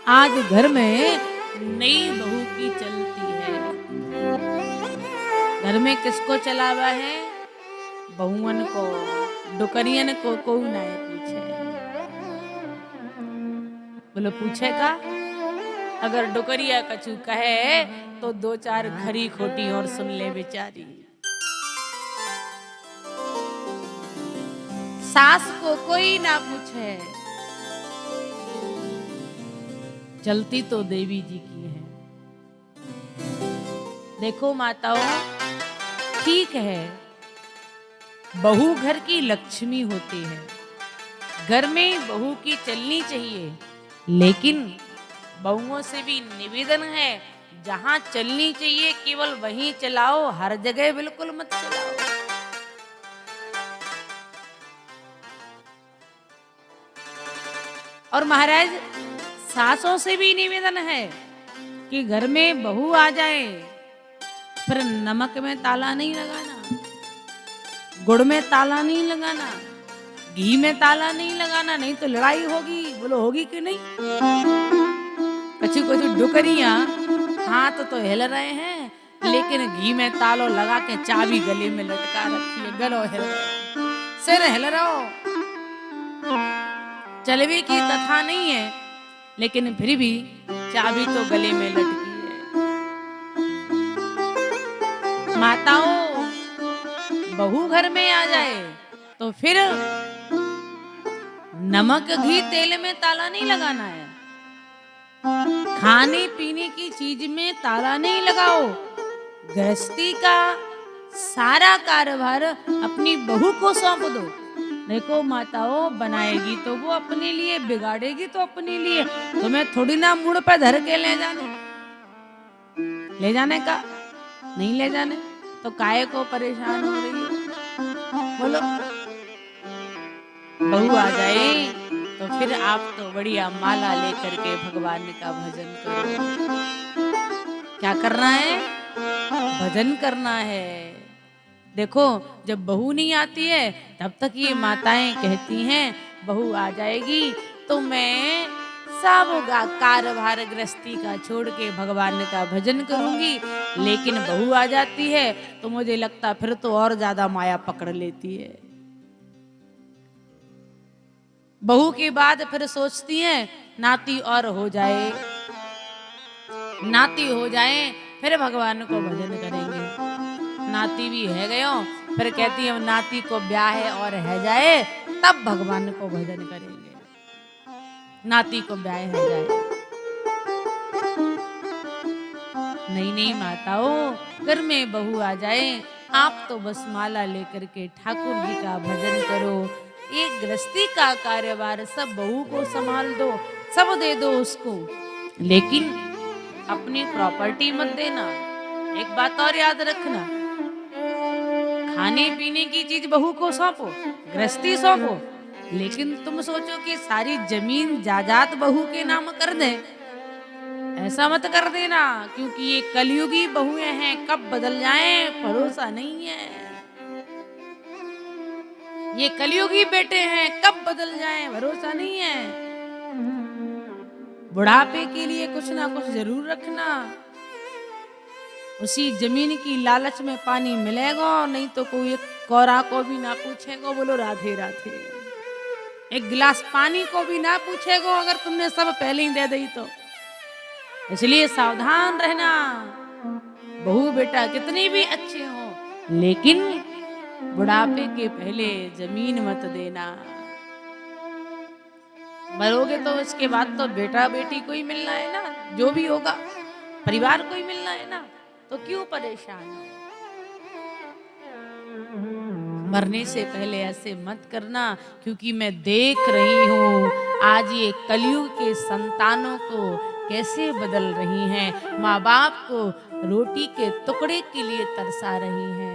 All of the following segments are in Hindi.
आज घर में नई बहू की चलती है। घर में किसको चलावा है? बहुअन को, डुकरियन को ना पूछे। बोलो पूछेगा? अगर डुकरिया कछु कहे तो दो चार खरी खोटी और सुन ले बेचारी। सास को कोई ना पूछे। चलती तो देवी जी की है। देखो माताओं, ठीक है, बहू घर की लक्ष्मी होती है, घर में बहू की चलनी चाहिए, लेकिन बहुओं से भी निवेदन है, जहां चलनी चाहिए केवल वहीं चलाओ, हर जगह बिल्कुल मत चलाओ। और महाराज, सासों से भी निवेदन है कि घर में बहू आ जाए, पर नमक में ताला नहीं लगाना, गुड़ में ताला नहीं लगाना, घी में ताला नहीं लगाना, नहीं तो लड़ाई होगी। बोलो होगी कि नहीं? कछु कछु डुकरिया हाथ तो हिल रहे हैं, लेकिन घी में तालो लगा के चाबी गले में लटका रखी है। गलो हिल रहा, सिर हिल रहा, चलवे की कथा नहीं है, लेकिन फिर भी चाबी तो गले में लटकी है। माताओं, बहू घर में आ जाए तो फिर नमक घी तेल में ताला नहीं लगाना है, खाने पीने की चीज में ताला नहीं लगाओ। गृहस्थी का सारा कारोबार अपनी बहू को सौंप दो। देखो माताओं, बनाएगी तो वो अपने लिए, बिगाड़ेगी तो अपने लिए। तुम्हें थोड़ी ना मुड़ पे धर के ले जाने का नहीं, ले जाने तो काहे को परेशान हो रही है? बोलो, बहू आ जाए तो फिर आप तो बढ़िया माला लेकर के भगवान का भजन करो। क्या करना है? भजन करना है। देखो, जब बहू नहीं आती है तब तक ये माताएं कहती हैं बहू आ जाएगी तो मैं सब कारभार गृहस्थी का छोड़ के भगवान का भजन करूंगी। लेकिन बहू आ जाती है तो मुझे लगता फिर तो और ज्यादा माया पकड़ लेती है। बहू के बाद फिर सोचती हैं नाती और हो जाए, नाती हो जाए फिर भगवान को भजन करेंगे। नाती भी है गयो, फिर कहती है नाती को ब्याह है और है जाए तब भगवान को भजन करेंगे। नाती को ब्याह है जाए, नहीं नहीं माताओं, घर में बहू आ जाए आप तो बस माला लेकर के ठाकुर जी का भजन करो। एक गृहस्थी का कार्यभार सब बहू को संभाल दो, सब दे दो उसको, लेकिन अपनी प्रॉपर्टी मत देना। एक बात और याद रखना, खाने पीने की चीज बहू को सौंपो, गृहस्थी सौंपो, लेकिन तुम सोचो कि सारी जमीन जायदाद बहू के नाम कर दे, ऐसा मत कर देना, क्योंकि ये कलयुगी बहुएं हैं, कब बदल जाएं भरोसा नहीं है। ये कलयुगी बेटे हैं, कब बदल जाएं भरोसा नहीं है। बुढ़ापे के लिए कुछ ना कुछ जरूर रखना। उसी जमीन की लालच में पानी मिलेगा, नहीं तो कोई कौरा को भी ना पूछेगा बोलो राधे राधे। एक गिलास पानी को भी ना पूछेगा अगर तुमने सब पहले ही दे दी तो। इसलिए सावधान रहना। बहू बेटा कितनी भी अच्छे हो, लेकिन बुढ़ापे के पहले जमीन मत देना। मरोगे तो इसके बाद तो बेटा बेटी को ही मिलना है ना, जो भी होगा परिवार को ही मिलना है ना, तो क्यों परेशान हो? मरने से पहले ऐसे मत करना, क्योंकि मैं देख रही हूं आज ये कलयुग के संतानों को कैसे बदल रही हैं। माँ बाप को रोटी के टुकड़े के लिए तरसा रही हैं,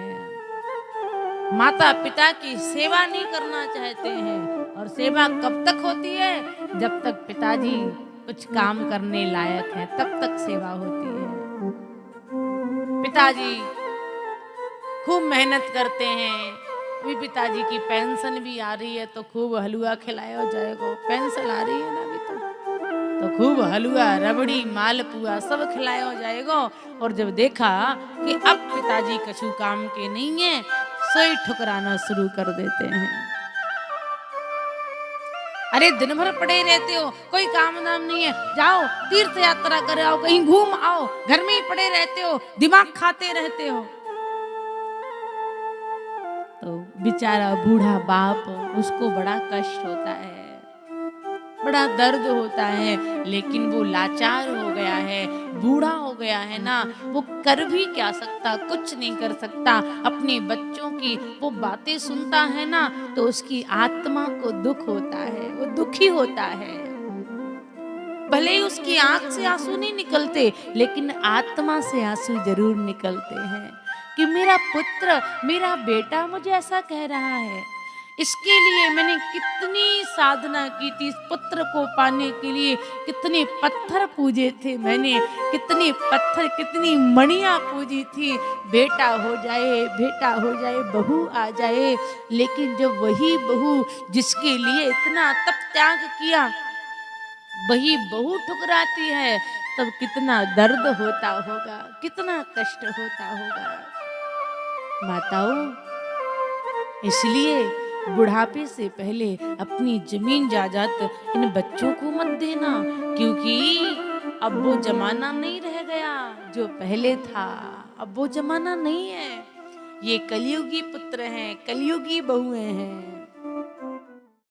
माता पिता की सेवा नहीं करना चाहते हैं। और सेवा कब तक होती है? जब तक पिताजी कुछ काम करने लायक है तब तक सेवा होती है। पिताजी खूब मेहनत करते हैं, अभी पिताजी की पेंशन भी आ रही है तो खूब हलवा खिलाया जाएगा। पेंशन आ रही है ना अभी तो, तो खूब हलवा रबड़ी मालपुआ सब खिलाया जाएगा। और जब देखा कि अब पिताजी कछु काम के नहीं है, सोई ठुकराना शुरू कर देते हैं। अरे दिन भर पड़े रहते हो, कोई काम नाम नहीं है, जाओ तीर्थ यात्रा कर आओ, कहीं घूम आओ, घर में ही पड़े रहते हो, दिमाग खाते रहते हो। तो बेचारा बूढ़ा बाप, उसको बड़ा कष्ट होता है, बड़ा दर्द होता है, लेकिन वो लाचार हो गया है, बूढ़ा हो गया है ना, वो कर भी क्या सकता, कुछ नहीं कर सकता। अपने बच्चों की वो बातें सुनता है ना, तो उसकी आत्मा को दुख होता है, वो दुखी होता है। भले ही उसकी आंख से आंसू नहीं निकलते, लेकिन आत्मा से आंसू जरूर निकलते हैं कि मेरा पुत्र, मेरा बेटा मुझे ऐसा कह रहा है। इसके लिए मैंने कितनी साधना की थी, इस पुत्र को पाने के लिए कितने पत्थर पूजे थे मैंने, कितने पत्थर, कितनी मणियां पूजी थी, बेटा हो जाए, बेटा हो जाए, बहू आ जाए। लेकिन जब वही बहू जिसके लिए इतना तप त्याग किया, वही बहू ठुकराती है, तब कितना दर्द होता होगा, कितना कष्ट होता होगा। माताओं, इसलिए बुढ़ापे से पहले अपनी जमीन जायदाद इन बच्चों को मत देना, क्योंकि अब वो जमाना नहीं रह गया जो पहले था। अब वो जमाना नहीं है। ये कलयुगी पुत्र हैं, कलयुगी बहुएं हैं।